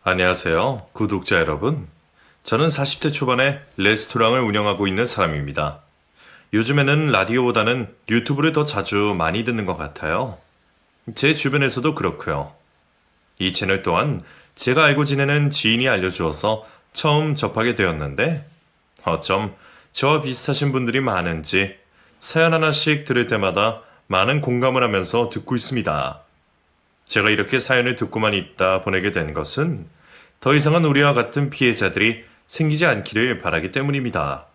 안녕하세요, 구독자 여러분. 저는 40대 초반에 레스토랑을 운영하고 있는 사람입니다. 요즘에는 라디오보다는 유튜브를 더 자주 많이 듣는 것 같아요. 제 주변에서도 그렇고요. 이 채널 또한 제가 알고 지내는 지인이 알려주어서 처음 접하게 되었는데 어쩜 저와 비슷하신 분들이 많은지 사연 하나씩 들을 때마다 많은 공감을 하면서 듣고 있습니다. 제가 이렇게 사연을 듣고만 있다 보내게 된 것은 더 이상은 우리와 같은 피해자들이 생기지 않기를 바라기 때문입니다.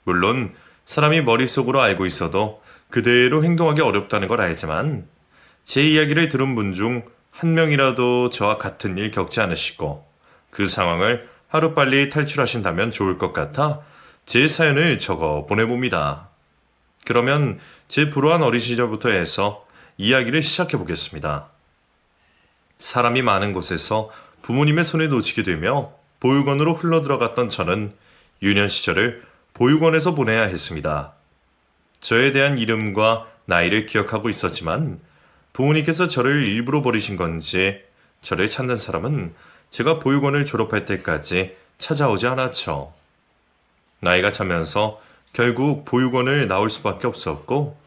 물론 사람이 머릿속으로 알고 있어도 그대로 행동하기 어렵다는 걸 알지만 제 이야기를 들은 분 중 한 명이라도 저와 같은 일 겪지 않으시고 그 상황을 하루빨리 탈출하신다면 좋을 것 같아 제 사연을 적어 보내봅니다. 그러면 제 불우한 어린 시절부터 해서 이야기를 시작해 보겠습니다. 사람이 많은 곳에서 부모님의 손에 놓치게 되며 보육원으로 흘러들어갔던 저는 유년 시절을 보육원에서 보내야 했습니다. 저에 대한 이름과 나이를 기억하고 있었지만 부모님께서 저를 일부러 버리신 건지 저를 찾는 사람은 제가 보육원을 졸업할 때까지 찾아오지 않았죠. 나이가 차면서 결국 보육원을 나올 수밖에 없었고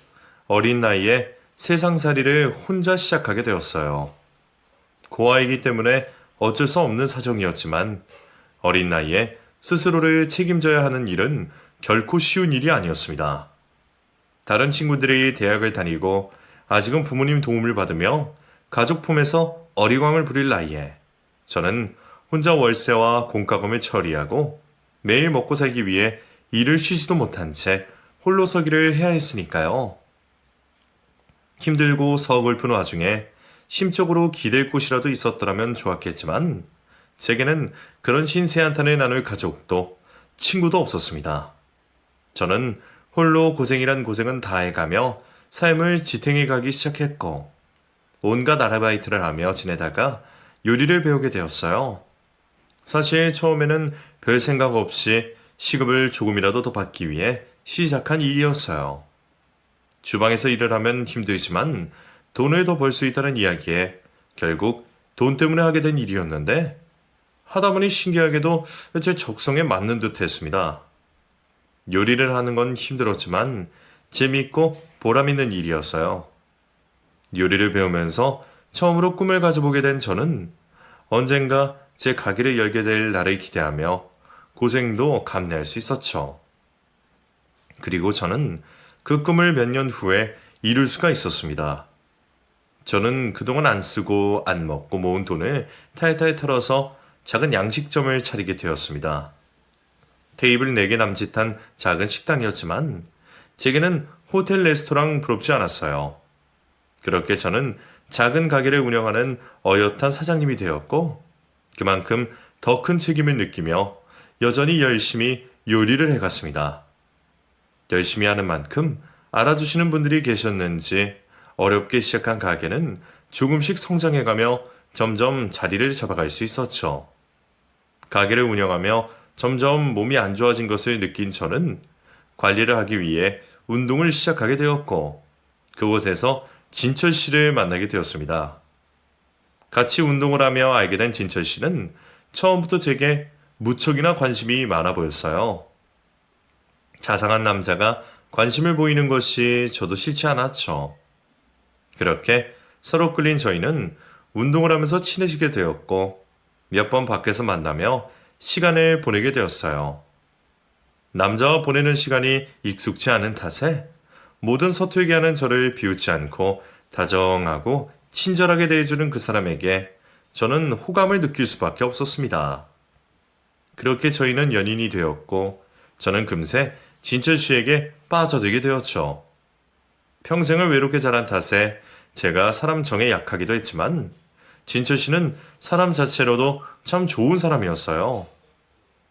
어린 나이에 세상살이를 혼자 시작하게 되었어요. 고아이기 때문에 어쩔 수 없는 사정이었지만 어린 나이에 스스로를 책임져야 하는 일은 결코 쉬운 일이 아니었습니다. 다른 친구들이 대학을 다니고 아직은 부모님 도움을 받으며 가족 품에서 어리광을 부릴 나이에 저는 혼자 월세와 공과금을 처리하고 매일 먹고 살기 위해 일을 쉬지도 못한 채 홀로 서기를 해야 했으니까요. 힘들고 서글픈 와중에 심적으로 기댈 곳이라도 있었더라면 좋았겠지만 제게는 그런 신세한탄을 나눌 가족도 친구도 없었습니다. 저는 홀로 고생이란 고생은 다 해가며 삶을 지탱해 가기 시작했고 온갖 아르바이트를 하며 지내다가 요리를 배우게 되었어요. 사실 처음에는 별 생각 없이 시급을 조금이라도 더 받기 위해 시작한 일이었어요. 주방에서 일을 하면 힘들지만 돈을 더 벌 수 있다는 이야기에 결국 돈 때문에 하게 된 일이었는데 하다 보니 신기하게도 제 적성에 맞는 듯 했습니다. 요리를 하는 건 힘들었지만 재미있고 보람있는 일이었어요. 요리를 배우면서 처음으로 꿈을 가져보게 된 저는 언젠가 제 가게를 열게 될 날을 기대하며 고생도 감내할 수 있었죠. 그리고 저는 그 꿈을 몇 년 후에 이룰 수가 있었습니다. 저는 그동안 안 쓰고 안 먹고 모은 돈을 탈탈 털어서 작은 양식점을 차리게 되었습니다. 테이블 4개 남짓한 작은 식당이었지만 제게는 호텔 레스토랑 부럽지 않았어요. 그렇게 저는 작은 가게를 운영하는 어엿한 사장님이 되었고 그만큼 더 큰 책임을 느끼며 여전히 열심히 요리를 해갔습니다. 열심히 하는 만큼 알아주시는 분들이 계셨는지 어렵게 시작한 가게는 조금씩 성장해가며 점점 자리를 잡아갈 수 있었죠. 가게를 운영하며 점점 몸이 안 좋아진 것을 느낀 저는 관리를 하기 위해 운동을 시작하게 되었고 그곳에서 진철 씨를 만나게 되었습니다. 같이 운동을 하며 알게 된 진철 씨는 처음부터 제게 무척이나 관심이 많아 보였어요. 자상한 남자가 관심을 보이는 것이 저도 싫지 않았죠. 그렇게 서로 끌린 저희는 운동을 하면서 친해지게 되었고 몇 번 밖에서 만나며 시간을 보내게 되었어요. 남자와 보내는 시간이 익숙치 않은 탓에 모든 서툴게 하는 저를 비웃지 않고 다정하고 친절하게 대해주는 그 사람에게 저는 호감을 느낄 수밖에 없었습니다. 그렇게 저희는 연인이 되었고 저는 금세 진철 씨에게 빠져들게 되었죠. 평생을 외롭게 자란 탓에 제가 사람 정에 약하기도 했지만 진철 씨는 사람 자체로도 참 좋은 사람이었어요.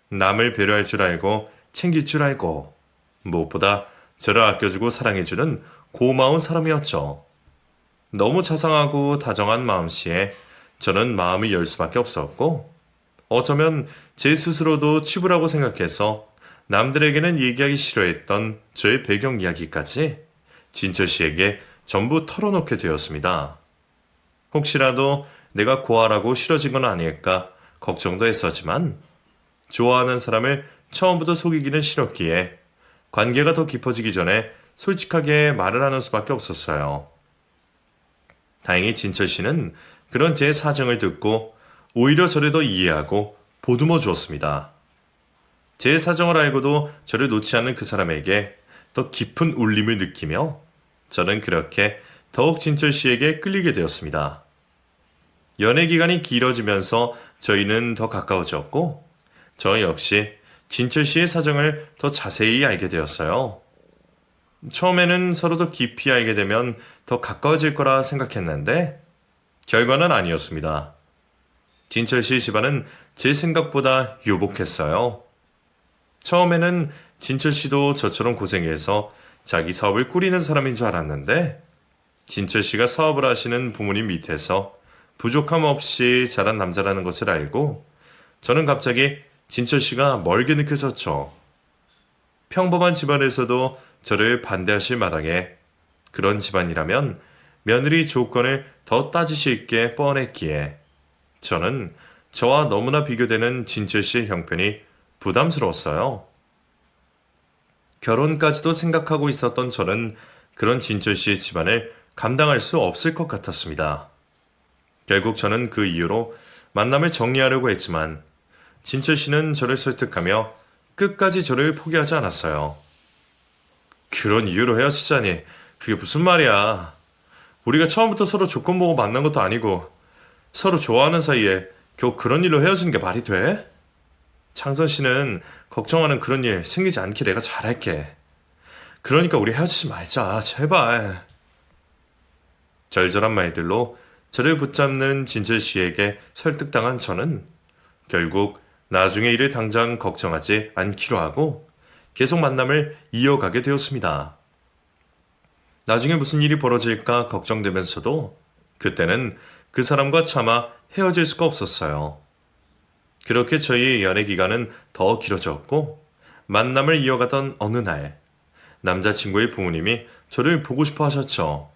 남을 배려할 줄 알고 챙길 줄 알고 무엇보다 저를 아껴주고 사랑해주는 고마운 사람이었죠. 너무 자상하고 다정한 마음씨에 저는 마음을 열 수밖에 없었고 어쩌면 제 스스로도 치부라고 생각해서 남들에게는 얘기하기 싫어했던 저의 배경 이야기까지 진철 씨에게 전부 털어놓게 되었습니다. 혹시라도 내가 고아라고 싫어진 건 아닐까 걱정도 했었지만 좋아하는 사람을 처음부터 속이기는 싫었기에 관계가 더 깊어지기 전에 솔직하게 말을 하는 수밖에 없었어요. 다행히 진철 씨는 그런 제 사정을 듣고 오히려 저를 더 이해하고 보듬어 주었습니다. 제 사정을 알고도 저를 놓지 않는 그 사람에게 더 깊은 울림을 느끼며 저는 그렇게 더욱 진철 씨에게 끌리게 되었습니다. 연애 기간이 길어지면서 저희는 더 가까워졌고 저 역시 진철 씨의 사정을 더 자세히 알게 되었어요. 처음에는 서로 더 깊이 알게 되면 더 가까워질 거라 생각했는데 결과는 아니었습니다. 진철 씨 집안은 제 생각보다 유복했어요. 처음에는 진철 씨도 저처럼 고생해서 자기 사업을 꾸리는 사람인 줄 알았는데 진철 씨가 사업을 하시는 부모님 밑에서 부족함 없이 자란 남자라는 것을 알고 저는 갑자기 진철 씨가 멀게 느껴졌죠. 평범한 집안에서도 저를 반대하실 마당에 그런 집안이라면 며느리 조건을 더 따지실 게 뻔했기에 저는 저와 너무나 비교되는 진철 씨의 형편이 부담스러웠어요. 결혼까지도 생각하고 있었던 저는 그런 진철 씨의 집안을 감당할 수 없을 것 같았습니다. 결국 저는 그 이유로 만남을 정리하려고 했지만 진철 씨는 저를 설득하며 끝까지 저를 포기하지 않았어요. 그런 이유로 헤어지자니 그게 무슨 말이야. 우리가 처음부터 서로 조건 보고 만난 것도 아니고 서로 좋아하는 사이에 겨우 그런 일로 헤어지는 게 말이 돼? 창선 씨는 걱정하는 그런 일 생기지 않게 내가 잘할게. 그러니까 우리 헤어지지 말자, 제발. 절절한 말들로 저를 붙잡는 진철 씨에게 설득당한 저는 결국 나중의 일을 당장 걱정하지 않기로 하고 계속 만남을 이어가게 되었습니다. 나중에 무슨 일이 벌어질까 걱정되면서도 그때는 그 사람과 차마 헤어질 수가 없었어요. 그렇게 저희의 연애 기간은 더 길어졌고 만남을 이어가던 어느 날 남자친구의 부모님이 저를 보고 싶어 하셨죠.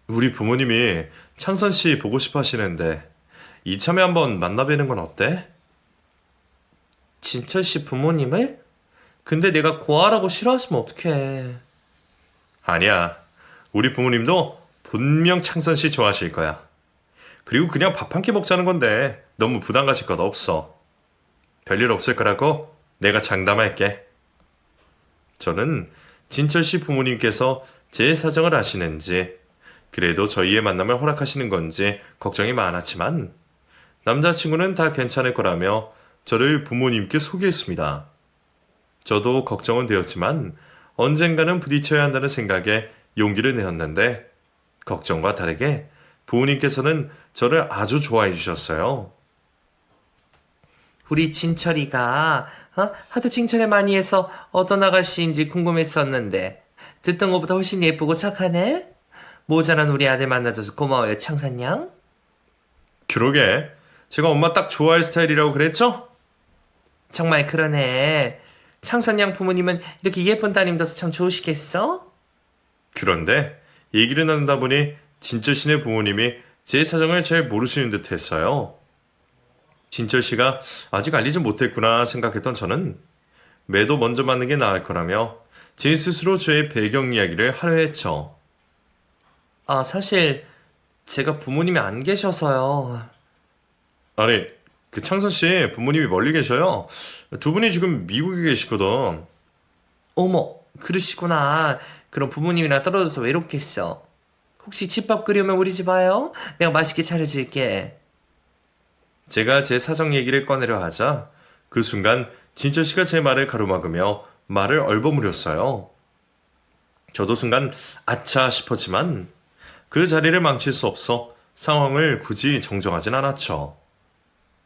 우리 부모님이 창선 씨 보고 싶어 하시는데 이참에 한번 만나뵈는 건 어때? 진철 씨 부모님을? 근데 내가 고아라고 싫어하시면 어떡해. 아니야. 우리 부모님도 분명 창선 씨 좋아하실 거야. 그리고 그냥 밥 한 끼 먹자는 건데 너무 부담 가질 것 없어. 별일 없을 거라고 내가 장담할게. 저는 진철 씨 부모님께서 제 사정을 아시는지 그래도 저희의 만남을 허락하시는 건지 걱정이 많았지만 남자친구는 다 괜찮을 거라며 저를 부모님께 소개했습니다. 저도 걱정은 되었지만 언젠가는 부딪혀야 한다는 생각에 용기를 내었는데 걱정과 다르게 부모님께서는 저를 아주 좋아해 주셨어요. 우리 진철이가 하도 칭찬을 많이 해서 어떤 아가씨인지 궁금했었는데 듣던 것보다 훨씬 예쁘고 착하네? 모자란 우리 아들 만나줘서 고마워요, 창산양. 그러게. 제가 엄마 딱 좋아할 스타일이라고 그랬죠? 정말 그러네. 창산양 부모님은 이렇게 예쁜 따님 둬서 참 좋으시겠어? 그런데 얘기를 나누다 보니 진철 씨네 부모님이 제 사정을 잘 모르시는 듯 했어요. 진철 씨가 아직 알리지 못했구나 생각했던 저는 매도 먼저 맞는 게 나을 거라며 제 스스로 저의 배경 이야기를 하려 했죠. 사실 제가 부모님이 안 계셔서요. 아니, 그 창선 씨 부모님이 멀리 계셔요. 두 분이 지금 미국에 계시거든. 어머, 그러시구나. 그럼 부모님이랑 떨어져서 외롭겠어. 혹시 집밥 끓여오면 우리 집 와요? 내가 맛있게 차려줄게. 제가 제 사정 얘기를 꺼내려 하자 그 순간 진철 씨가 제 말을 가로막으며 말을 얼버무렸어요. 저도 순간 아차 싶었지만 그 자리를 망칠 수 없어 상황을 굳이 정정하진 않았죠.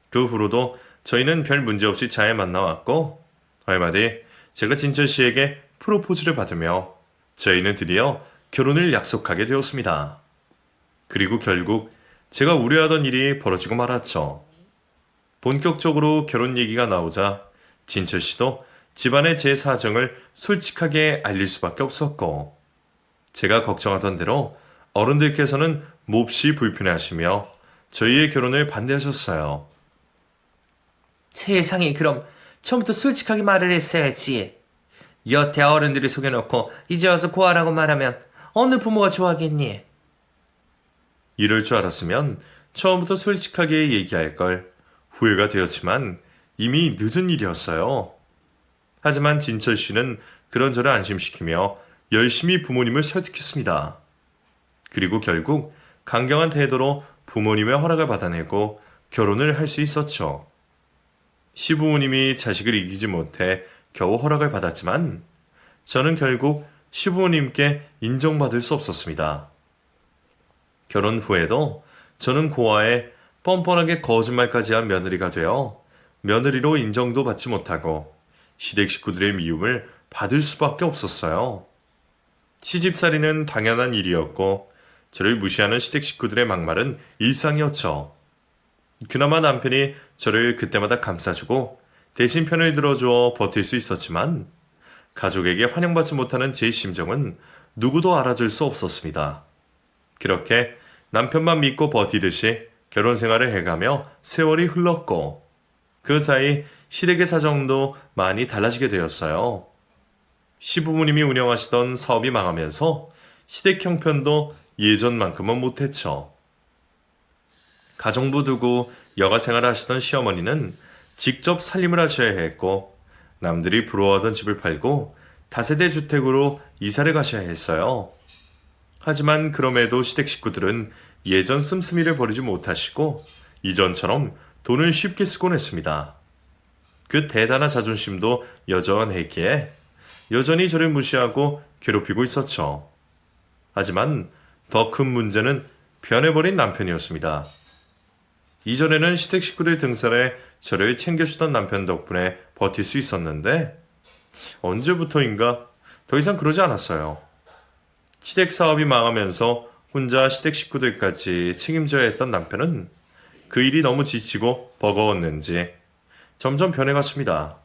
그 후로도 저희는 별 문제 없이 잘 만나왔고 얼마 뒤 제가 진철 씨에게 프로포즈를 받으며 저희는 드디어 결혼을 약속하게 되었습니다. 그리고 결국 제가 우려하던 일이 벌어지고 말았죠. 본격적으로 결혼 얘기가 나오자 진철 씨도 집안의 제 사정을 솔직하게 알릴 수밖에 없었고 제가 걱정하던 대로 어른들께서는 몹시 불편해하시며 저희의 결혼을 반대하셨어요. 세상에, 그럼 처음부터 솔직하게 말을 했어야지. 여태 어른들이 속여놓고 이제 와서 고아라고 말하면 어느 부모가 좋아하겠니? 이럴 줄 알았으면 처음부터 솔직하게 얘기할 걸. 후회가 되었지만 이미 늦은 일이었어요. 하지만 진철 씨는 그런 저를 안심시키며 열심히 부모님을 설득했습니다. 그리고 결국 강경한 태도로 부모님의 허락을 받아내고 결혼을 할 수 있었죠. 시부모님이 자식을 이기지 못해 겨우 허락을 받았지만 저는 결국 시부모님께 인정받을 수 없었습니다. 결혼 후에도 저는 고아에 뻔뻔하게 거짓말까지 한 며느리가 되어 며느리로 인정도 받지 못하고 시댁 식구들의 미움을 받을 수밖에 없었어요. 시집살이는 당연한 일이었고 저를 무시하는 시댁 식구들의 막말은 일상이었죠. 그나마 남편이 저를 그때마다 감싸주고 대신 편을 들어주어 버틸 수 있었지만 가족에게 환영받지 못하는 제 심정은 누구도 알아줄 수 없었습니다. 그렇게 남편만 믿고 버티듯이 결혼 생활을 해가며 세월이 흘렀고 그 사이 시댁의 사정도 많이 달라지게 되었어요. 시부모님이 운영하시던 사업이 망하면서 시댁 형편도 예전만큼은 못했죠. 가정부 두고 여가 생활을 하시던 시어머니는 직접 살림을 하셔야 했고 남들이 부러워하던 집을 팔고 다세대 주택으로 이사를 가셔야 했어요. 하지만 그럼에도 시댁 식구들은 예전 씀씀이를 버리지 못하시고 이전처럼 돈을 쉽게 쓰곤 했습니다. 그 대단한 자존심도 여전했기에 여전히 저를 무시하고 괴롭히고 있었죠. 하지만 더 큰 문제는 변해버린 남편이었습니다. 이전에는 시댁 식구들 등살에 저를 챙겨주던 남편 덕분에 버틸 수 있었는데 언제부터인가 더 이상 그러지 않았어요. 시댁 사업이 망하면서 혼자 시댁 식구들까지 책임져야 했던 남편은 그 일이 너무 지치고 버거웠는지 점점 변해갔습니다.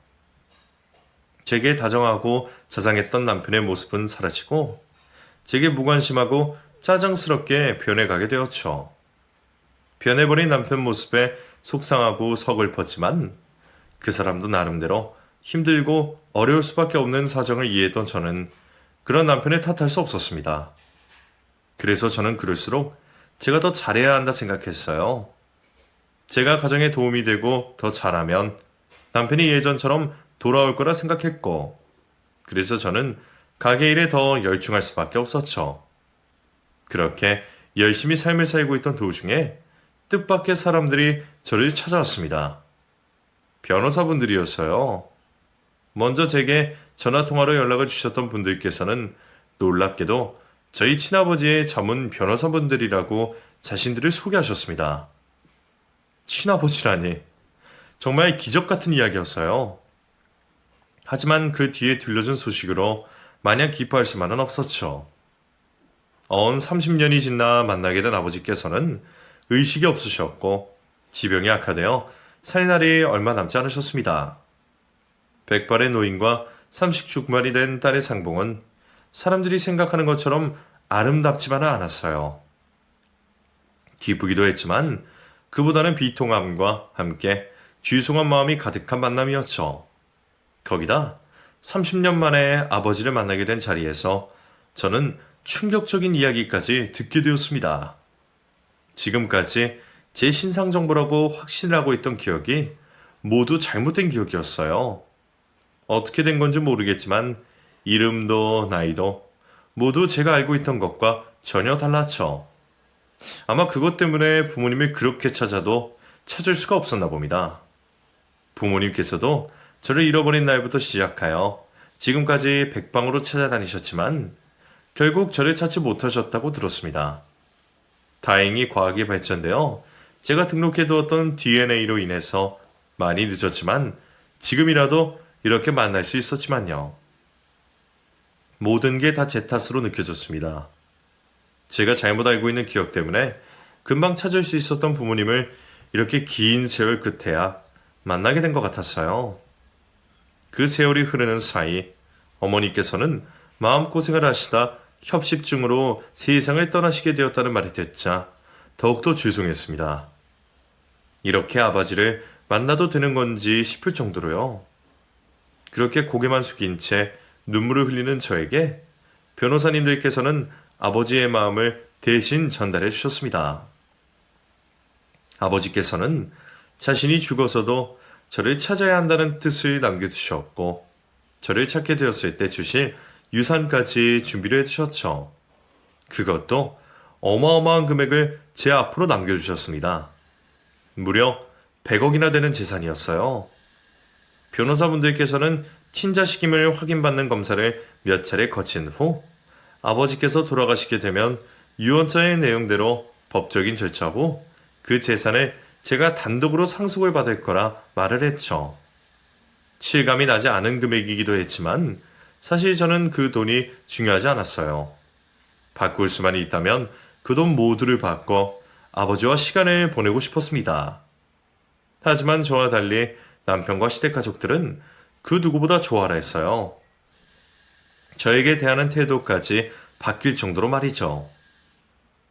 제게 다정하고 자상했던 남편의 모습은 사라지고 제게 무관심하고 짜증스럽게 변해가게 되었죠. 변해버린 남편 모습에 속상하고 서글펐지만 그 사람도 나름대로 힘들고 어려울 수밖에 없는 사정을 이해했던 저는 그런 남편을 탓할 수 없었습니다. 그래서 저는 그럴수록 제가 더 잘해야 한다 생각했어요. 제가 가정에 도움이 되고 더 잘하면 남편이 예전처럼 돌아올 거라 생각했고 그래서 저는 가게 일에 더 열중할 수밖에 없었죠. 그렇게 열심히 삶을 살고 있던 도중에 뜻밖의 사람들이 저를 찾아왔습니다. 변호사분들이었어요. 먼저 제게 전화통화로 연락을 주셨던 분들께서는 놀랍게도 저희 친아버지의 전문 변호사분들이라고 자신들을 소개하셨습니다. 친아버지라니 정말 기적 같은 이야기였어요. 하지만 그 뒤에 들려준 소식으로 마냥 기뻐할 수만은 없었죠. 언 30년이 지나 만나게 된 아버지께서는 의식이 없으셨고 지병이 악화되어 살 날이 얼마 남지 않으셨습니다. 백발의 노인과 30주말이 된 딸의 상봉은 사람들이 생각하는 것처럼 아름답지만은 않았어요. 기쁘기도 했지만 그보다는 비통함과 함께 죄송한 마음이 가득한 만남이었죠. 거기다 30년 만에 아버지를 만나게 된 자리에서 저는 충격적인 이야기까지 듣게 되었습니다. 지금까지 제 신상 정보라고 확신하고 있던 기억이 모두 잘못된 기억이었어요. 어떻게 된 건지 모르겠지만 이름도 나이도 모두 제가 알고 있던 것과 전혀 달랐죠. 아마 그것 때문에 부모님을 그렇게 찾아도 찾을 수가 없었나 봅니다. 부모님께서도 저를 잃어버린 날부터 시작하여 지금까지 백방으로 찾아다니셨지만 결국 저를 찾지 못하셨다고 들었습니다. 다행히 과학이 발전되어 제가 등록해두었던 DNA로 인해서 많이 늦었지만 지금이라도 이렇게 만날 수 있었지만요. 모든 게 다 제 탓으로 느껴졌습니다. 제가 잘못 알고 있는 기억 때문에 금방 찾을 수 있었던 부모님을 이렇게 긴 세월 끝에야 만나게 된 것 같았어요. 그 세월이 흐르는 사이 어머니께서는 마음고생을 하시다 협심증으로 세상을 떠나시게 되었다는 말이 듣자 더욱더 죄송했습니다. 이렇게 아버지를 만나도 되는 건지 싶을 정도로요. 그렇게 고개만 숙인 채 눈물을 흘리는 저에게 변호사님들께서는 아버지의 마음을 대신 전달해 주셨습니다. 아버지께서는 자신이 죽어서도 저를 찾아야 한다는 뜻을 남겨두셨고, 저를 찾게 되었을 때 주실 유산까지 준비를 해주셨죠. 그것도 어마어마한 금액을 제 앞으로 남겨주셨습니다. 무려 100억이나 되는 재산이었어요. 변호사분들께서는 친자식임을 확인받는 검사를 몇 차례 거친 후 아버지께서 돌아가시게 되면 유언자의 내용대로 법적인 절차 후 그 재산을 제가 단독으로 상속을 받을 거라 말을 했죠. 실감이 나지 않은 금액이기도 했지만 사실 저는 그 돈이 중요하지 않았어요. 바꿀 수만 있다면 그 돈 모두를 바꿔 아버지와 시간을 보내고 싶었습니다. 하지만 저와 달리 남편과 시댁 가족들은 그 누구보다 좋아라 했어요. 저에게 대하는 태도까지 바뀔 정도로 말이죠.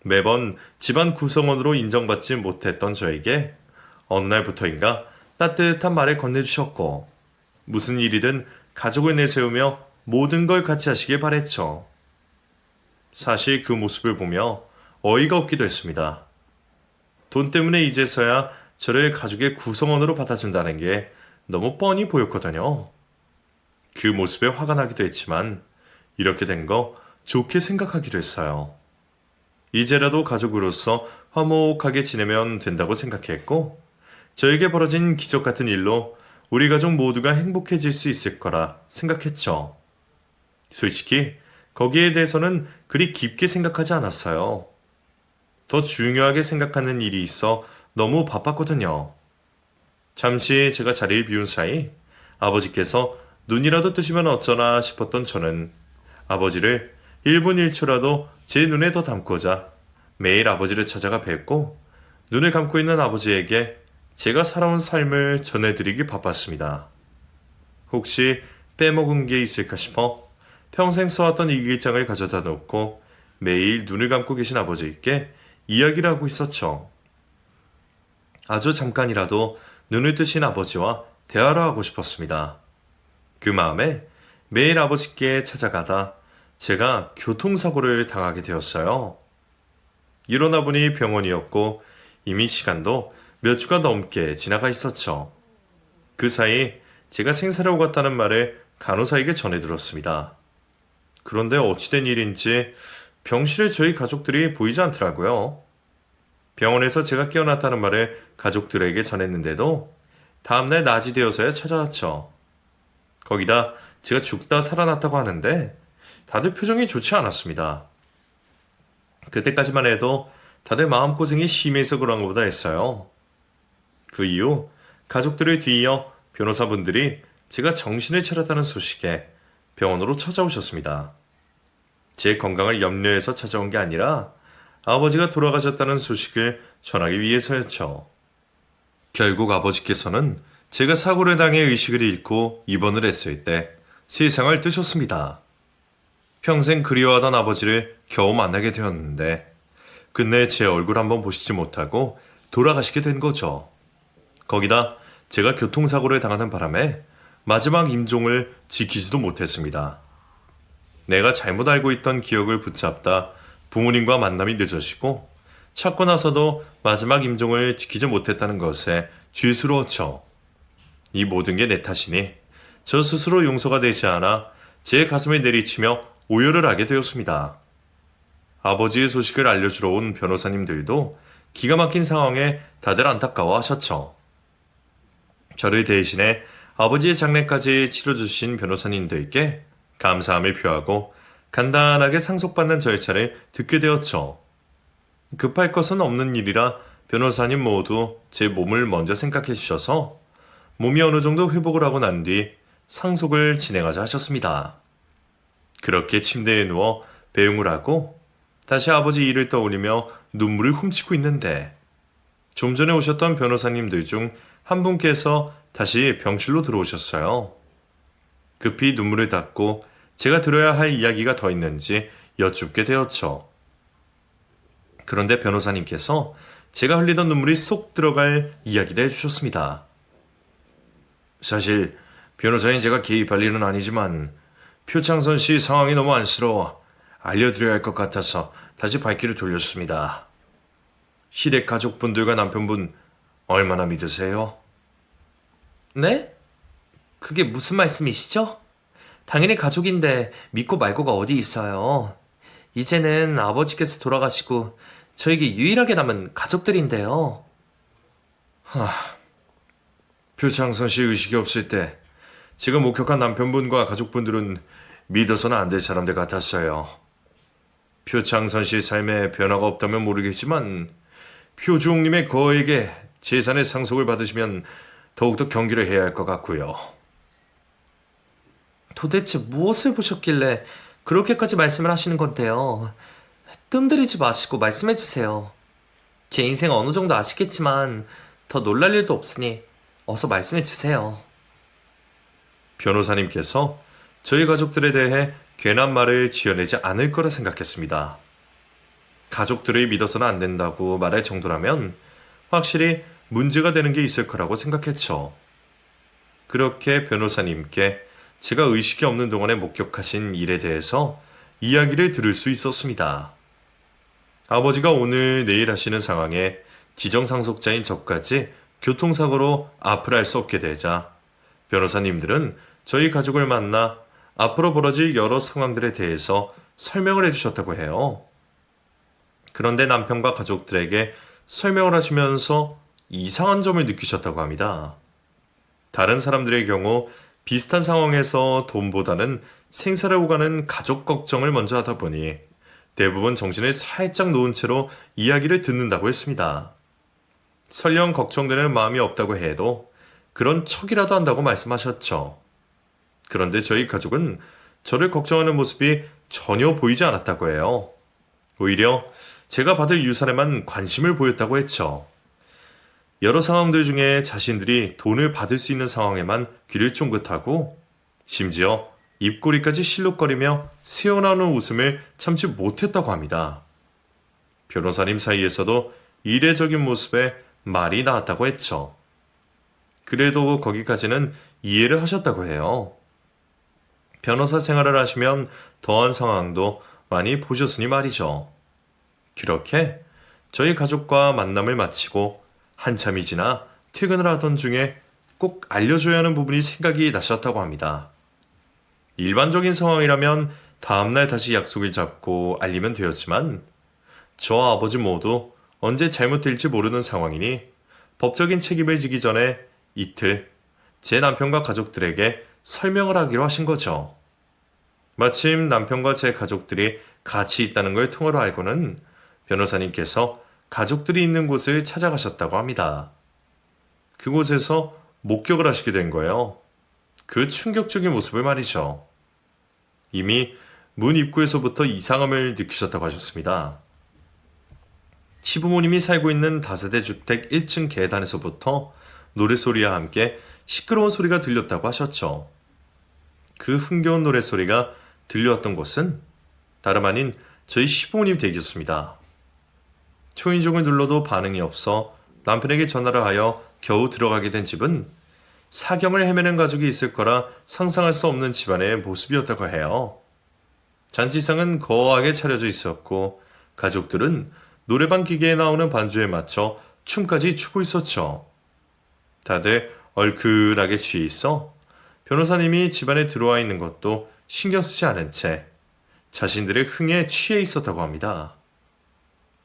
매번 집안 구성원으로 인정받지 못했던 저에게 어느 날부터인가 따뜻한 말을 건네주셨고, 무슨 일이든 가족을 내세우며 모든 걸 같이 하시길 바랬죠. 사실 그 모습을 보며 어이가 없기도 했습니다. 돈 때문에 이제서야 저를 가족의 구성원으로 받아준다는 게 너무 뻔히 보였거든요. 그 모습에 화가 나기도 했지만 이렇게 된 거 좋게 생각하기로 했어요. 이제라도 가족으로서 화목하게 지내면 된다고 생각했고, 저에게 벌어진 기적 같은 일로 우리 가족 모두가 행복해질 수 있을 거라 생각했죠. 솔직히 거기에 대해서는 그리 깊게 생각하지 않았어요. 더 중요하게 생각하는 일이 있어 너무 바빴거든요. 잠시 제가 자리를 비운 사이 아버지께서 눈이라도 뜨시면 어쩌나 싶었던 저는 아버지를 1분 1초라도 제 눈에 더 담고자 매일 아버지를 찾아가 뵙고 눈을 감고 있는 아버지에게 제가 살아온 삶을 전해드리기 바빴습니다. 혹시 빼먹은 게 있을까 싶어 평생 써왔던 일기장을 가져다 놓고 매일 눈을 감고 계신 아버지께 이야기를 하고 있었죠. 아주 잠깐이라도 눈을 뜨신 아버지와 대화를 하고 싶었습니다. 그 마음에 매일 아버지께 찾아가다 제가 교통사고를 당하게 되었어요. 일어나 보니 병원이었고 이미 시간도 몇 주가 넘게 지나가 있었죠. 그 사이 제가 생사를 오갔다는 말을 간호사에게 전해 들었습니다. 그런데 어찌된 일인지 병실에 저희 가족들이 보이지 않더라고요. 병원에서 제가 깨어났다는 말을 가족들에게 전했는데도 다음날 낮이 되어서야 찾아왔죠. 거기다 제가 죽다 살아났다고 하는데 다들 표정이 좋지 않았습니다. 그때까지만 해도 다들 마음고생이 심해서 그런 것보다 했어요. 그 이후 가족들을 뒤이어 변호사분들이 제가 정신을 차렸다는 소식에 병원으로 찾아오셨습니다. 제 건강을 염려해서 찾아온 게 아니라 아버지가 돌아가셨다는 소식을 전하기 위해서였죠. 결국 아버지께서는 제가 사고를 당해 의식을 잃고 입원을 했을 때 세상을 뜨셨습니다. 평생 그리워하던 아버지를 겨우 만나게 되었는데 끝내 제 얼굴 한번 보시지 못하고 돌아가시게 된 거죠. 거기다 제가 교통사고를 당하는 바람에 마지막 임종을 지키지도 못했습니다. 내가 잘못 알고 있던 기억을 붙잡다 부모님과 만남이 늦어지고 찾고 나서도 마지막 임종을 지키지 못했다는 것에 죄스러웠죠. 이 모든 게 내 탓이니 저 스스로 용서가 되지 않아 제 가슴에 내리치며 오열을 하게 되었습니다. 아버지의 소식을 알려주러 온 변호사님들도 기가 막힌 상황에 다들 안타까워하셨죠. 저를 대신해 아버지의 장례까지 치러주신 변호사님들께 감사함을 표하고 간단하게 상속받는 절차를 듣게 되었죠. 급할 것은 없는 일이라 변호사님 모두 제 몸을 먼저 생각해 주셔서 몸이 어느 정도 회복을 하고 난 뒤 상속을 진행하자 하셨습니다. 그렇게 침대에 누워 배웅을 하고 다시 아버지 일을 떠올리며 눈물을 훔치고 있는데 좀 전에 오셨던 변호사님들 중 한 분께서 다시 병실로 들어오셨어요. 급히 눈물을 닦고 제가 들어야 할 이야기가 더 있는지 여쭙게 되었죠. 그런데 변호사님께서 제가 흘리던 눈물이 쏙 들어갈 이야기를 해주셨습니다. 사실 변호사인 제가 개입할 일은 아니지만 표창선 씨 상황이 너무 안쓰러워 알려드려야 할 것 같아서 다시 발길을 돌렸습니다. 시댁 가족분들과 남편분 얼마나 믿으세요? 네? 그게 무슨 말씀이시죠? 당연히 가족인데 믿고 말고가 어디 있어요. 이제는 아버지께서 돌아가시고 저에게 유일하게 남은 가족들인데요. 표창선 씨 의식이 없을 때 지금 목격한 남편분과 가족분들은 믿어서는 안 될 사람들 같았어요. 표창선 씨 삶에 변화가 없다면 모르겠지만 표주옥님의 거에게 재산의 상속을 받으시면 더욱더 경계를 해야 할 것 같고요. 도대체 무엇을 보셨길래 그렇게까지 말씀을 하시는 건데요. 뜸들이지 마시고 말씀해 주세요. 제 인생 어느 정도 아시겠지만 더 놀랄 일도 없으니 어서 말씀해 주세요. 변호사님께서 저희 가족들에 대해 괜한 말을 지어내지 않을 거라 생각했습니다. 가족들을 믿어서는 안 된다고 말할 정도라면 확실히 문제가 되는 게 있을 거라고 생각했죠. 그렇게 변호사님께 제가 의식이 없는 동안에 목격하신 일에 대해서 이야기를 들을 수 있었습니다. 아버지가 오늘 내일 하시는 상황에 지정상속자인 저까지 교통사고로 앞을 알 수 없게 되자 변호사님들은 저희 가족을 만나 앞으로 벌어질 여러 상황들에 대해서 설명을 해주셨다고 해요. 그런데 남편과 가족들에게 설명을 하시면서 이상한 점을 느끼셨다고 합니다. 다른 사람들의 경우 비슷한 상황에서 돈보다는 생사를 오가는 가족 걱정을 먼저 하다 보니 대부분 정신을 살짝 놓은 채로 이야기를 듣는다고 했습니다. 설령 걱정되는 마음이 없다고 해도 그런 척이라도 한다고 말씀하셨죠. 그런데 저희 가족은 저를 걱정하는 모습이 전혀 보이지 않았다고 해요. 오히려 제가 받을 유산에만 관심을 보였다고 했죠. 여러 상황들 중에 자신들이 돈을 받을 수 있는 상황에만 귀를 쫑긋하고 심지어 입꼬리까지 실룩거리며 새어나오는 웃음을 참지 못했다고 합니다. 변호사님 사이에서도 이례적인 모습에 말이 나왔다고 했죠. 그래도 거기까지는 이해를 하셨다고 해요. 변호사 생활을 하시면 더한 상황도 많이 보셨으니 말이죠. 그렇게 저희 가족과 만남을 마치고 한참이 지나 퇴근을 하던 중에 꼭 알려줘야 하는 부분이 생각이 나셨다고 합니다. 일반적인 상황이라면 다음날 다시 약속을 잡고 알리면 되었지만 저와 아버지 모두 언제 잘못될지 모르는 상황이니 법적인 책임을 지기 전에 이틀 제 남편과 가족들에게 설명을 하기로 하신 거죠. 마침 남편과 제 가족들이 같이 있다는 걸 통으로 알고는 변호사님께서 가족들이 있는 곳을 찾아가셨다고 합니다. 그곳에서 목격을 하시게 된 거예요. 그 충격적인 모습을 말이죠. 이미 문 입구에서부터 이상함을 느끼셨다고 하셨습니다. 시부모님이 살고 있는 다세대 주택 1층 계단에서부터 노랫소리와 함께 시끄러운 소리가 들렸다고 하셨죠. 그 흥겨운 노랫소리가 들려왔던 곳은 다름 아닌 저희 시부모님 댁이었습니다. 초인종을 눌러도 반응이 없어 남편에게 전화를 하여 겨우 들어가게 된 집은 사경을 헤매는 가족이 있을 거라 상상할 수 없는 집안의 모습이었다고 해요. 잔치상은 거하게 차려져 있었고 가족들은 노래방 기계에 나오는 반주에 맞춰 춤까지 추고 있었죠. 다들 얼큰하게 취해 있어 변호사님이 집안에 들어와 있는 것도 신경 쓰지 않은 채 자신들의 흥에 취해 있었다고 합니다.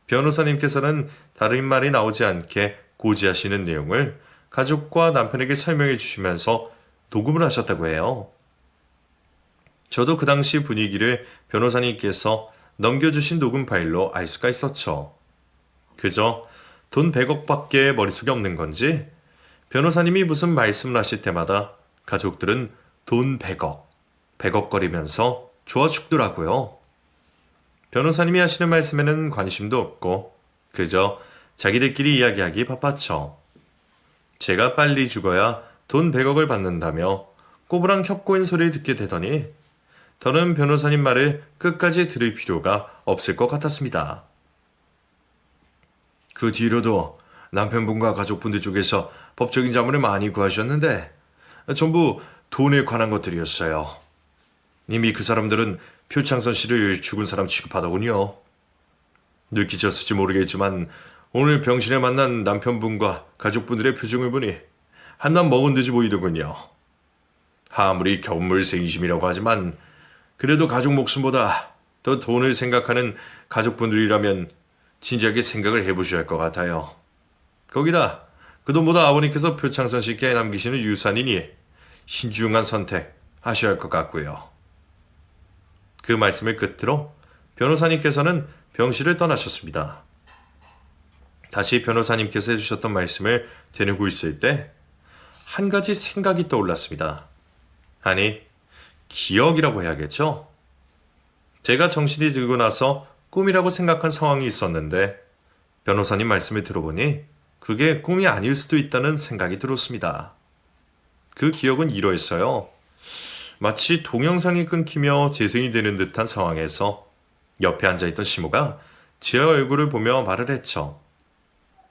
변호사님께서는 다른 말이 나오지 않게 고지하시는 내용을 가족과 남편에게 설명해 주시면서 녹음을 하셨다고 해요. 저도 그 당시 분위기를 변호사님께서 넘겨주신 녹음 파일로 알 수가 있었죠. 그저 돈 100억밖에 머릿속에 없는 건지 변호사님이 무슨 말씀을 하실 때마다 가족들은 돈 100억, 100억거리면서 좋아 죽더라고요. 변호사님이 하시는 말씀에는 관심도 없고 그저 자기들끼리 이야기하기 바빴죠. 제가 빨리 죽어야 돈 100억을 받는다며 꼬부랑 협고인 소리를 듣게 되더니 더는 변호사님 말을 끝까지 들을 필요가 없을 것 같았습니다. 그 뒤로도 남편분과 가족분들 쪽에서 법적인 자문을 많이 구하셨는데 전부 돈에 관한 것들이었어요. 이미 그 사람들은 표창선 씨를 죽은 사람 취급하더군요. 느끼셨을지 모르겠지만 오늘 병실에 만난 남편분과 가족분들의 표정을 보니 한낱 먹은 듯이 보이더군요. 아무리 견물생심이라고 하지만 그래도 가족 목숨보다 더 돈을 생각하는 가족분들이라면 진지하게 생각을 해보셔야 할 것 같아요. 거기다 그 돈보다 아버님께서 표창선 씨께 남기시는 유산이니 신중한 선택 하셔야 할 것 같고요. 그 말씀을 끝으로 변호사님께서는 병실을 떠나셨습니다. 다시 변호사님께서 해주셨던 말씀을 되뇌고 있을 때 한 가지 생각이 떠올랐습니다. 아니, 기억이라고 해야겠죠? 제가 정신이 들고 나서 꿈이라고 생각한 상황이 있었는데 변호사님 말씀을 들어보니 그게 꿈이 아닐 수도 있다는 생각이 들었습니다. 그 기억은 이러했어요. 마치 동영상이 끊기며 재생이 되는 듯한 상황에서 옆에 앉아있던 시모가 제 얼굴을 보며 말을 했죠.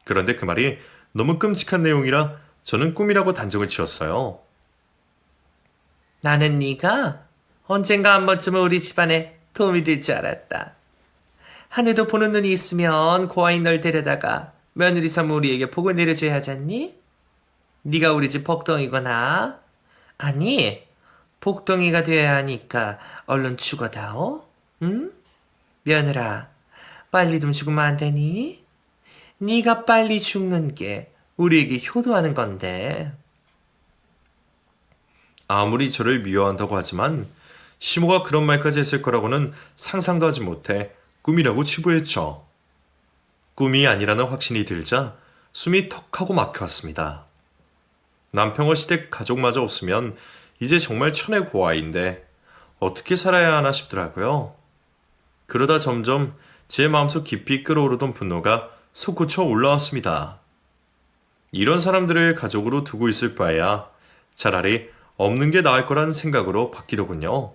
그런데 그 말이 너무 끔찍한 내용이라 저는 꿈이라고 단정을 지었어요. 나는 네가 언젠가 한 번쯤은 우리 집안에 도움이 될 줄 알았다. 하늘도 보는 눈이 있으면 고아인 널 데려다가 며느리 삼아 우리에게 복을 내려줘야 하잖니? 네가 우리 집 복덩이거나 아니 복덩이가 되어야 하니까 얼른 죽어다오. 응? 며느라 빨리 좀 죽으면 안 되니? 네가 빨리 죽는 게 우리에게 효도하는 건데. 아무리 저를 미워한다고 하지만 시모가 그런 말까지 했을 거라고는 상상도 하지 못해 꿈이라고 치부했죠. 꿈이 아니라는 확신이 들자 숨이 턱하고 막혀왔습니다. 남편과 시댁 가족마저 없으면 이제 정말 천의 고아인데 어떻게 살아야 하나 싶더라고요. 그러다 점점 제 마음속 깊이 끓어오르던 분노가 솟구쳐 올라왔습니다. 이런 사람들을 가족으로 두고 있을 바에야 차라리 없는 게 나을 거라는 생각으로 바뀌더군요.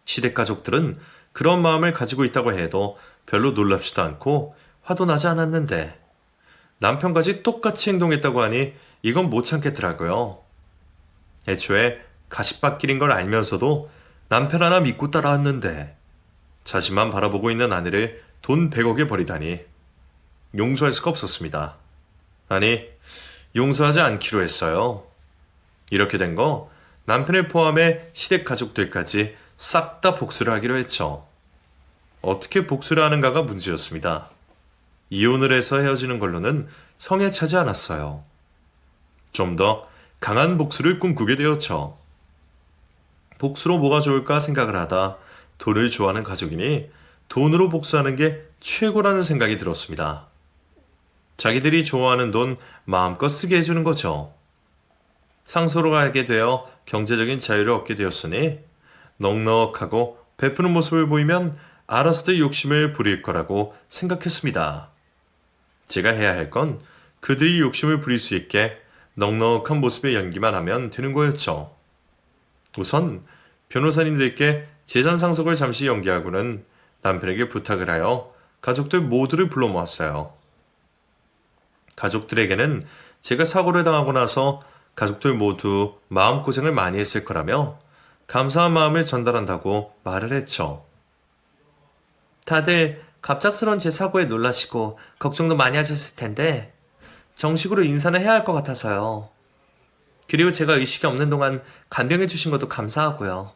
시댁 가족들은 그런 마음을 가지고 있다고 해도 별로 놀랍지도 않고 화도 나지 않았는데 남편까지 똑같이 행동했다고 하니 이건 못 참겠더라고요. 애초에 가십밭길인 걸 알면서도 남편 하나 믿고 따라왔는데 자신만 바라보고 있는 아내를 돈 100억에 버리다니 용서할 수가 없었습니다. 아니, 용서하지 않기로 했어요. 이렇게 된 거 남편을 포함해 시댁 가족들까지 싹 다 복수를 하기로 했죠. 어떻게 복수를 하는가가 문제였습니다. 이혼을 해서 헤어지는 걸로는 성에 차지 않았어요. 좀 더 강한 복수를 꿈꾸게 되었죠. 복수로 뭐가 좋을까 생각을 하다 돈을 좋아하는 가족이니 돈으로 복수하는 게 최고라는 생각이 들었습니다. 자기들이 좋아하는 돈 마음껏 쓰게 해주는 거죠. 상소로 하게 되어 경제적인 자유를 얻게 되었으니 넉넉하고 베푸는 모습을 보이면 알아서도 욕심을 부릴 거라고 생각했습니다. 제가 해야 할 건 그들이 욕심을 부릴 수 있게 넉넉한 모습의 연기만 하면 되는 거였죠. 우선 변호사님들께 재산 상속을 잠시 연기하고는 남편에게 부탁을 하여 가족들 모두를 불러 모았어요. 가족들에게는 제가 사고를 당하고 나서 가족들 모두 마음고생을 많이 했을 거라며 감사한 마음을 전달한다고 말을 했죠. 다들 갑작스러운 제 사고에 놀라시고 걱정도 많이 하셨을 텐데 정식으로 인사는 해야 할 것 같아서요. 그리고 제가 의식이 없는 동안 간병해 주신 것도 감사하고요.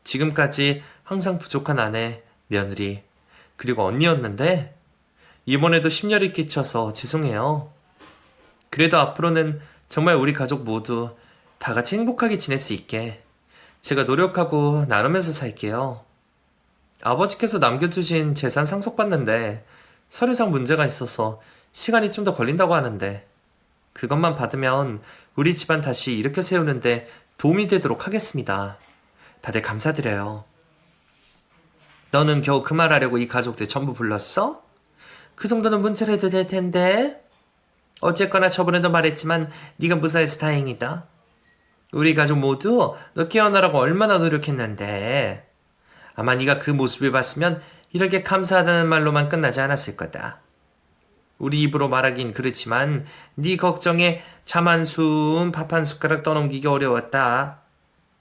지금까지 항상 부족한 아내, 며느리, 그리고 언니였는데 이번에도 심려를 끼쳐서 죄송해요. 그래도 앞으로는 정말 우리 가족 모두 다 같이 행복하게 지낼 수 있게 제가 노력하고 나누면서 살게요. 아버지께서 남겨두신 재산 상속받는데 서류상 문제가 있어서 시간이 좀 더 걸린다고 하는데 그것만 받으면 우리 집안 다시 일으켜 세우는데 도움이 되도록 하겠습니다. 다들 감사드려요. 너는 겨우 그 말 하려고 이 가족들 전부 불렀어? 그 정도는 문자로 해도 될 텐데. 어쨌거나 저번에도 말했지만 네가 무사해서 다행이다. 우리 가족 모두 너 깨어나라고 얼마나 노력했는데. 아마 네가 그 모습을 봤으면 이렇게 감사하다는 말로만 끝나지 않았을 거다. 우리 입으로 말하긴 그렇지만 네 걱정에 잠 한숨 밥 한 숟가락 떠넘기기 어려웠다.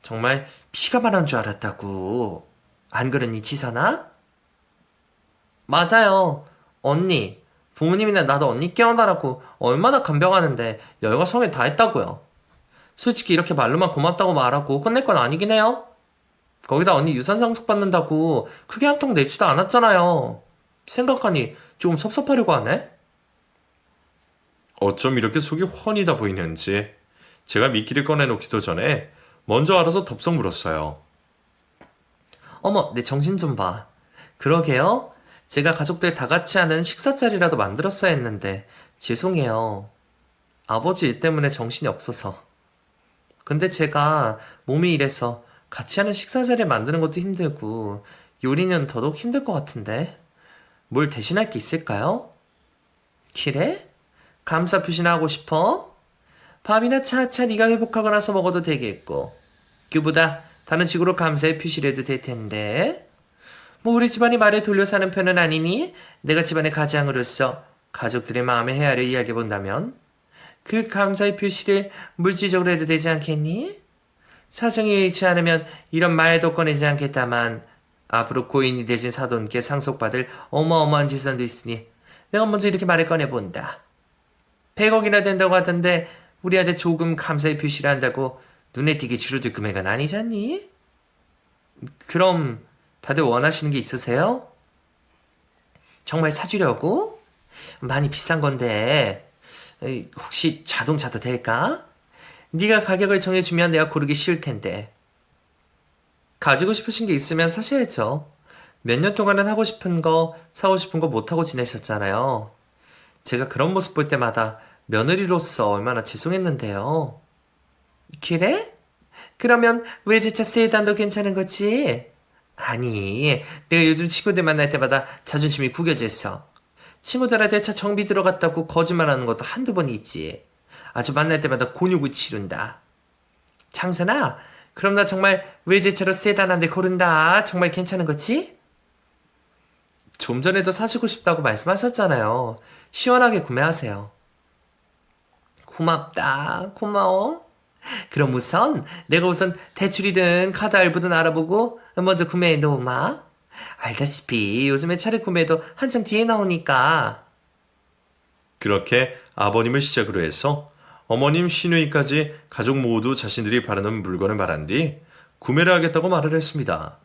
정말 피가 말한 줄 알았다고. 안 그러니 지선아? 맞아요. 언니. 부모님이나 나도 언니 깨어나라고 얼마나 간병하는데 열과 성에 다 했다고요. 솔직히 이렇게 말로만 고맙다고 말하고 끝낼 건 아니긴 해요. 거기다 언니 유산 상속 받는다고 크게 한 통 내지도 않았잖아요. 생각하니 조금 섭섭하려고 하네? 어쩜 이렇게 속이 훤히다 보이는지 제가 미끼를 꺼내놓기도 전에 먼저 알아서 덥석 물었어요. 어머, 내 정신 좀 봐. 그러게요. 제가 가족들 다 같이 하는 식사 자리라도 만들었어야 했는데 죄송해요. 아버지 일 때문에 정신이 없어서. 근데 제가 몸이 이래서 같이 하는 식사 자리 만드는 것도 힘들고 요리는 더더욱 힘들 것 같은데 뭘 대신할 게 있을까요? 그래? 감사 표시나 하고 싶어? 밥이나 차차 네가 회복하고 나서 먹어도 되겠고 그보다 다른 식으로 감사의 표시를 해도 될 텐데 뭐 우리 집안이 말을 돌려 사는 편은 아니니 내가 집안의 가장으로서 가족들의 마음의 헤아를 이야기해 본다면 그 감사의 표시를 물질적으로 해도 되지 않겠니? 사정이 여의치 않으면 이런 말도 꺼내지 않겠다만 앞으로 고인이 되신 사돈께 상속받을 어마어마한 재산도 있으니 내가 먼저 이렇게 말을 꺼내본다. 100억이나 된다고 하던데 우리한테 조금 감사의 표시를 한다고 눈에 띄게 줄어들 금액은 아니잖니? 그럼 다들 원하시는 게 있으세요? 정말 사주려고? 많이 비싼 건데 혹시 자동차도 될까? 네가 가격을 정해주면 내가 고르기 쉬울 텐데. 가지고 싶으신 게 있으면 사셔야죠. 몇 년 동안은 하고 싶은 거, 사고 싶은 거 못하고 지내셨잖아요. 제가 그런 모습 볼 때마다 며느리로서 얼마나 죄송했는데요. 그래? 그러면 외제차 세단도 괜찮은 거지? 아니, 내가 요즘 친구들 만날 때마다 자존심이 구겨졌어. 친구들한테 차 정비 들어갔다고 거짓말하는 것도 한두 번이 있지. 아주 만날 때마다 곤욕을 치른다. 장선아, 그럼 나 정말 외제차로 세단 한 대 고른다. 정말 괜찮은 거지? 좀 전에도 사시고 싶다고 말씀하셨잖아요. 시원하게 구매하세요. 고맙다. 고마워. 그럼 내가 우선 대출이든 카드 할부든 알아보고 먼저 구매해 놓으마. 알다시피 요즘에 차를 구매해도 한참 뒤에 나오니까. 그렇게 아버님을 시작으로 해서 어머님 시누이까지 가족 모두 자신들이 바라는 물건을 말한 뒤 구매를 하겠다고 말을 했습니다.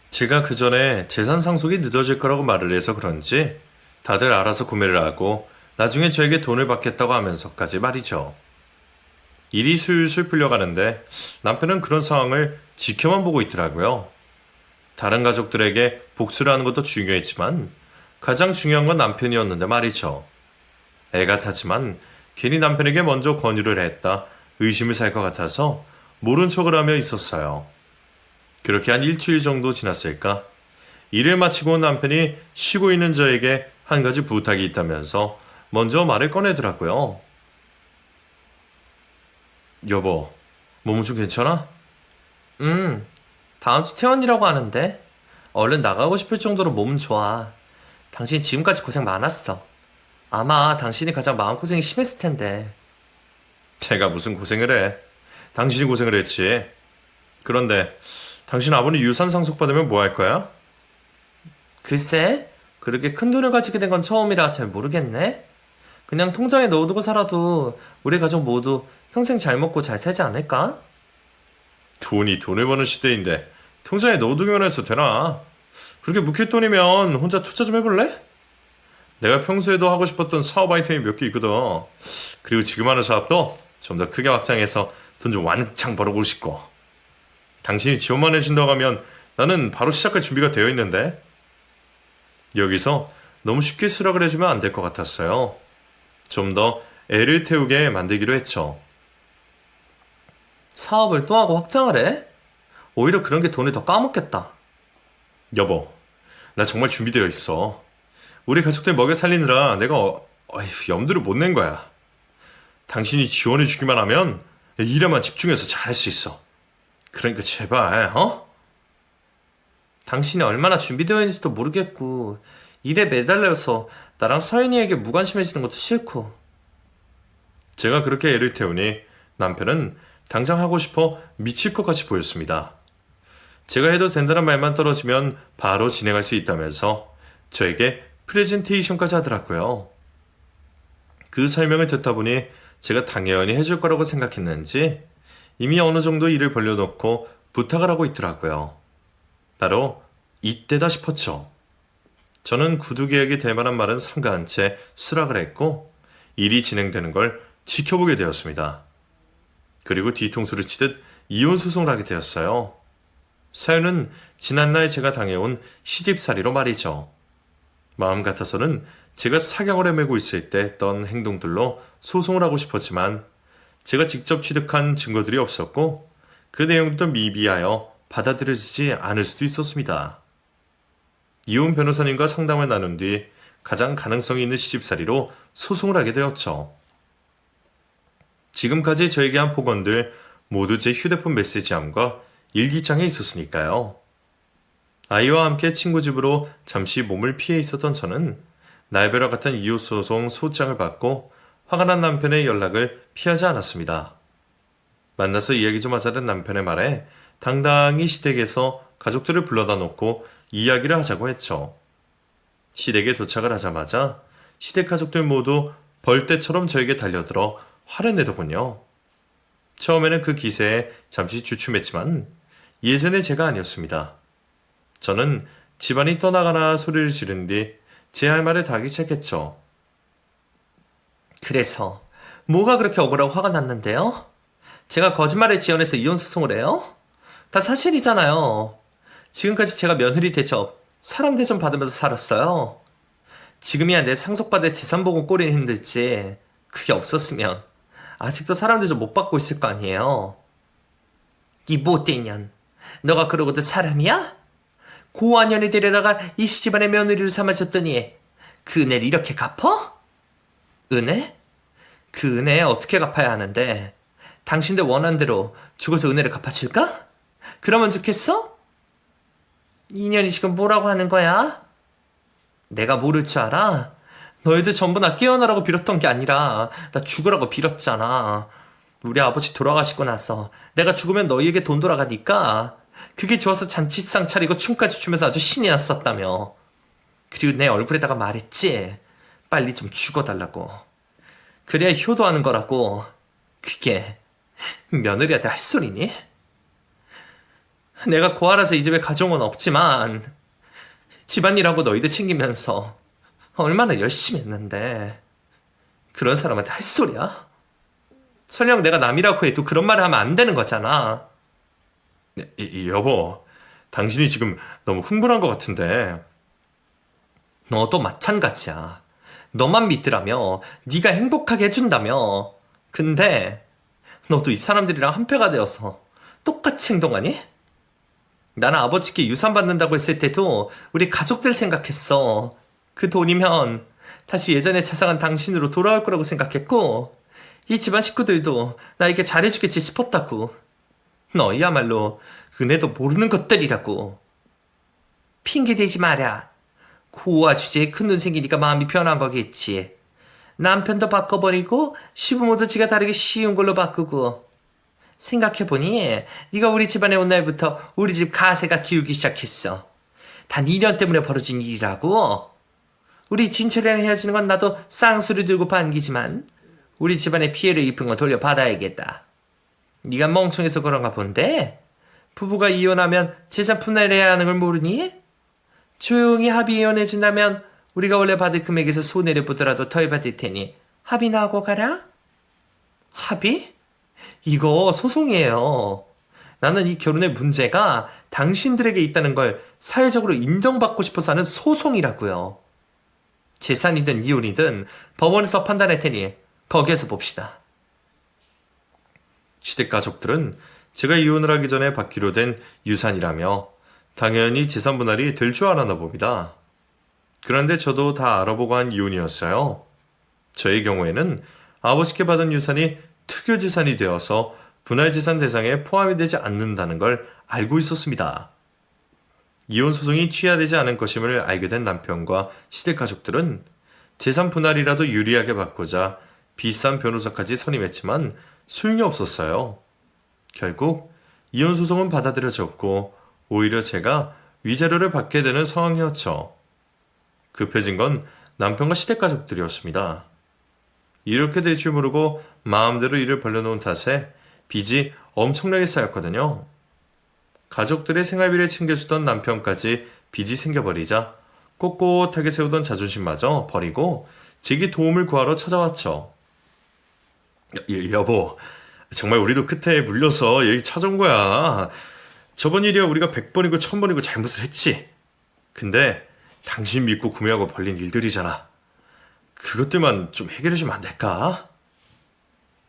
제가 그 전에 재산 상속이 늦어질 거라고 말을 해서 그런지 다들 알아서 구매를 하고 나중에 저에게 돈을 받겠다고 하면서까지 말이죠. 일이 술술 풀려가는데 남편은 그런 상황을 지켜만 보고 있더라고요. 다른 가족들에게 복수를 하는 것도 중요했지만 가장 중요한 건 남편이었는데 말이죠. 애가 타지만 괜히 남편에게 먼저 권유를 했다 의심을 살 것 같아서 모른 척을 하며 있었어요. 그렇게 한 일주일 정도 지났을까? 일을 마치고 온 남편이 쉬고 있는 저에게 한 가지 부탁이 있다면서 먼저 말을 꺼내더라고요. 여보, 몸은 좀 괜찮아? 다음 주 퇴원이라고 하는데 얼른 나가고 싶을 정도로 몸은 좋아. 당신 지금까지 고생 많았어. 아마 당신이 가장 마음고생이 심했을 텐데. 제가 무슨 고생을 해. 당신이 고생을 했지. 그런데 당신 아버님 유산 상속받으면 뭐 할 거야? 글쎄, 그렇게 큰 돈을 가지게 된 건 처음이라 잘 모르겠네. 그냥 통장에 넣어두고 살아도 우리 가족 모두 평생 잘 먹고 잘 살지 않을까? 돈이 돈을 버는 시대인데 통장에 넣어두기만 해서 되나? 그렇게 묵힐돈이면 혼자 투자 좀 해볼래? 내가 평소에도 하고 싶었던 사업 아이템이 몇 개 있거든. 그리고 지금 하는 사업도 좀 더 크게 확장해서 돈 좀 왕창 벌어보고 싶고. 당신이 지원만 해준다고 하면 나는 바로 시작할 준비가 되어 있는데. 여기서 너무 쉽게 수락을 해주면 안 될 것 같았어요. 좀 더 애를 태우게 만들기로 했죠. 사업을 또 하고 확장을 해? 오히려 그런 게 돈을 더 까먹겠다. 여보, 나 정말 준비되어 있어. 우리 가족들 먹여 살리느라 내가 염두를 못 낸 거야. 당신이 지원해 주기만 하면 일에만 집중해서 잘할 수 있어. 그러니까 제발, 당신이 얼마나 준비되어 있는지도 모르겠고 일에 매달려서 나랑 서연이에게 무관심해지는 것도 싫고. 제가 그렇게 애를 태우니 남편은 당장 하고 싶어 미칠 것 같이 보였습니다. 제가 해도 된다는 말만 떨어지면 바로 진행할 수 있다면서 저에게 프레젠테이션까지 하더라고요. 그 설명을 듣다 보니 제가 당연히 해줄 거라고 생각했는지 이미 어느 정도 일을 벌려놓고 부탁을 하고 있더라고요. 바로 이때다 싶었죠. 저는 구두 계약이 될 만한 말은 삼가한 채 수락을 했고 일이 진행되는 걸 지켜보게 되었습니다. 그리고 뒤통수를 치듯 이혼 소송을 하게 되었어요. 사연은 지난날 제가 당해온 시집살이로 말이죠. 마음 같아서는 제가 사경을 헤매고 있을 때 했던 행동들로 소송을 하고 싶었지만 제가 직접 취득한 증거들이 없었고 그 내용도 미비하여 받아들여지지 않을 수도 있었습니다. 이혼 변호사님과 상담을 나눈 뒤 가장 가능성이 있는 시집살이로 소송을 하게 되었죠. 지금까지 저에게 한 폭언들 모두 제 휴대폰 메시지함과 일기장에 있었으니까요. 아이와 함께 친구 집으로 잠시 몸을 피해 있었던 저는 날벼락 같은 이혼소송 소장을 받고 화가 난 남편의 연락을 피하지 않았습니다. 만나서 이야기 좀 하자는 남편의 말에 당당히 시댁에서 가족들을 불러다 놓고 이야기를 하자고 했죠. 시댁에 도착을 하자마자 시댁 가족들 모두 벌떼처럼 저에게 달려들어 화를 내더군요. 처음에는 그 기세에 잠시 주춤했지만 예전의 제가 아니었습니다. 저는 집안이 떠나가나 소리를 지른 뒤 제 할 말을 다 하기 시작했죠. 그래서 뭐가 그렇게 억울하고 화가 났는데요? 제가 거짓말을 지어내서 이혼소송을 해요? 다 사실이잖아요. 지금까지 제가 며느리 대접, 사람 대접 받으면서 살았어요. 지금이야 내 상속받을 재산 보고 꼴이 힘들지. 그게 없었으면 아직도 사람 대접 못 받고 있을 거 아니에요. 이 못된 년, 너가 그러고도 사람이야? 고아한 년이 데려다가 이 시집안의 며느리를 삼아줬더니 그 은혜를 이렇게 갚어? 은혜? 그 은혜 어떻게 갚아야 하는데? 당신들 원한 대로 죽어서 은혜를 갚아줄까? 그러면 좋겠어? 이 년이 지금 뭐라고 하는 거야? 내가 모를 줄 알아? 너희들 전부 나 깨어나라고 빌었던 게 아니라 나 죽으라고 빌었잖아. 우리 아버지 돌아가시고 나서 내가 죽으면 너희에게 돈 돌아가니까 그게 좋아서 잔치상 차리고 춤까지 추면서 아주 신이 났었다며. 그리고 내 얼굴에다가 말했지. 빨리 좀 죽어달라고. 그래야 효도하는 거라고. 그게 며느리한테 할 소리니? 내가 고아라서 이 집에 가져온 건 없지만 집안일하고 너희들 챙기면서 얼마나 열심히 했는데 그런 사람한테 할 소리야? 설령 내가 남이라고 해도 그런 말을 하면 안 되는 거잖아. 여보, 당신이 지금 너무 흥분한 것 같은데. 너도 마찬가지야. 너만 믿으라며 네가 행복하게 해준다며. 근데 너도 이 사람들이랑 한패가 되어서 똑같이 행동하니? 나는 아버지께 유산 받는다고 했을 때도 우리 가족들 생각했어. 그 돈이면 다시 예전에 자상한 당신으로 돌아올 거라고 생각했고 이 집안 식구들도 나에게 잘해주겠지 싶었다고. 너희야말로 은혜도 모르는 것들이라고. 핑계대지 마라. 고아 주제에 큰돈 생기니까 마음이 변한 거겠지. 남편도 바꿔버리고 시부모도 지가 다르게 쉬운 걸로 바꾸고. 생각해보니 네가 우리 집안에 온 날부터 우리 집 가세가 기울기 시작했어. 단 2년 때문에 벌어진 일이라고. 우리 진철이랑 헤어지는 건 나도 쌍수를 들고 반기지만 우리 집안에 피해를 입은 건 돌려받아야겠다. 네가 멍청해서 그런가 본데? 부부가 이혼하면 재산 분할해야 하는 걸 모르니? 조용히 합의 이혼해준다면 우리가 원래 받을 금액에서 손해를 보더라도 덜 받을 테니 합의나 하고 가라? 합의? 이거 소송이에요. 나는 이 결혼의 문제가 당신들에게 있다는 걸 사회적으로 인정받고 싶어서 하는 소송이라고요. 재산이든 이혼이든 법원에서 판단할 테니 거기에서 봅시다. 시댁 가족들은 제가 이혼을 하기 전에 받기로 된 유산이라며 당연히 재산 분할이 될 줄 알았나 봅니다. 그런데 저도 다 알아보고 한 이혼이었어요. 저의 경우에는 아버지께 받은 유산이 특유재산이 되어서 분할재산 대상에 포함이 되지 않는다는 걸 알고 있었습니다. 이혼 소송이 취하되지 않은 것임을 알게 된 남편과 시댁 가족들은 재산 분할이라도 유리하게 받고자 비싼 변호사까지 선임했지만 소용이 없었어요. 결국 이혼 소송은 받아들여졌고 오히려 제가 위자료를 받게 되는 상황이었죠. 급해진 건 남편과 시댁 가족들이었습니다. 이렇게 될 줄 모르고 마음대로 일을 벌려놓은 탓에 빚이 엄청나게 쌓였거든요. 가족들의 생활비를 챙겨주던 남편까지 빚이 생겨버리자 꼿꼿하게 세우던 자존심마저 버리고 제게 도움을 구하러 찾아왔죠. 여보, 정말 우리도 끝에 물려서 여기 찾아온 거야. 저번 일이야 우리가 100번이고 1000번이고 잘못을 했지. 근데 당신 믿고 구매하고 벌린 일들이잖아. 그것들만 좀 해결해주면 안 될까?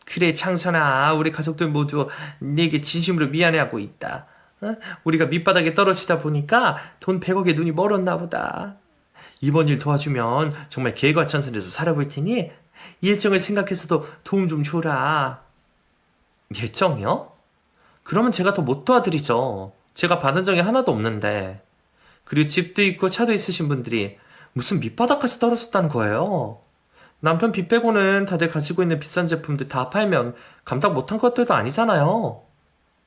그래, 창선아. 우리 가족들 모두 네게 진심으로 미안해하고 있다. 어? 우리가 밑바닥에 떨어지다 보니까 돈 100억에 눈이 멀었나 보다. 이번 일 도와주면 정말 개과천선해서 살아볼 테니 예정을 생각해서도 도움 좀 줘라. 예정이요? 그러면 제가 더 못 도와드리죠. 제가 받은 적이 하나도 없는데. 그리고 집도 있고 차도 있으신 분들이 무슨 밑바닥까지 떨어졌다는 거예요. 남편 빚 빼고는 다들 가지고 있는 비싼 제품들 다 팔면 감당 못한 것들도 아니잖아요.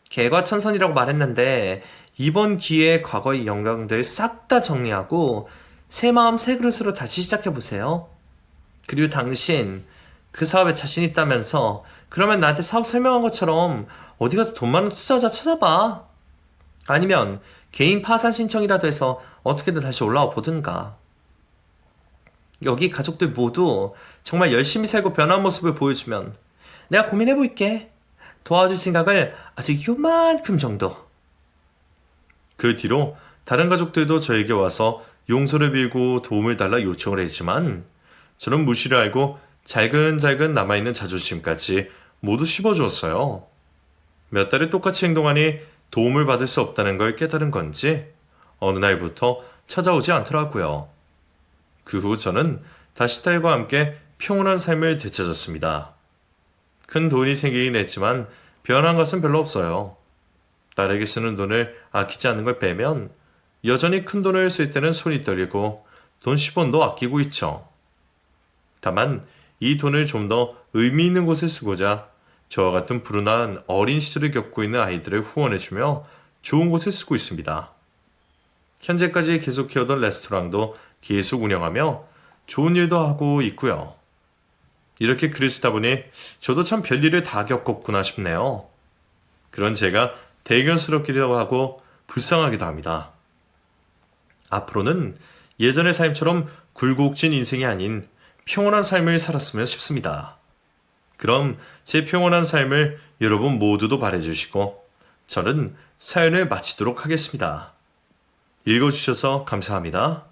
개과천선이라고 말했는데 이번 기회에 과거의 영광들 싹 다 정리하고 새 마음 새 그릇으로 다시 시작해보세요. 그리고 당신 그 사업에 자신 있다면서 그러면 나한테 사업 설명한 것처럼 어디 가서 돈 많은 투자자 찾아봐. 아니면 개인 파산 신청이라도 해서 어떻게든 다시 올라와 보든가. 여기 가족들 모두 정말 열심히 살고 변한 모습을 보여주면 내가 고민해볼게. 도와줄 생각을 아주 요만큼 정도. 그 뒤로 다른 가족들도 저에게 와서 용서를 빌고 도움을 달라 요청을 했지만 저는 무시를 알고 잘근잘근 남아있는 자존심까지 모두 씹어주었어요. 몇 달을 똑같이 행동하니 도움을 받을 수 없다는 걸 깨달은 건지 어느 날부터 찾아오지 않더라고요. 그 후 저는 다시 딸과 함께 평온한 삶을 되찾았습니다. 큰 돈이 생기긴 했지만 변한 것은 별로 없어요. 딸에게 쓰는 돈을 아끼지 않는 걸 빼면 여전히 큰 돈을 쓸 때는 손이 떨리고 돈 10원도 아끼고 있죠. 다만 이 돈을 좀 더 의미 있는 곳에 쓰고자 저와 같은 불운한 어린 시절을 겪고 있는 아이들을 후원해주며 좋은 곳에 쓰고 있습니다. 현재까지 계속해오던 레스토랑도 계속 운영하며 좋은 일도 하고 있고요. 이렇게 글을 쓰다 보니 저도 참 별일을 다 겪었구나 싶네요. 그런 제가 대견스럽기도 하고 불쌍하기도 합니다. 앞으로는 예전의 삶처럼 굴곡진 인생이 아닌 평온한 삶을 살았으면 싶습니다. 그럼 제 평온한 삶을 여러분 모두도 바라주시고 저는 사연을 마치도록 하겠습니다. 읽어주셔서 감사합니다.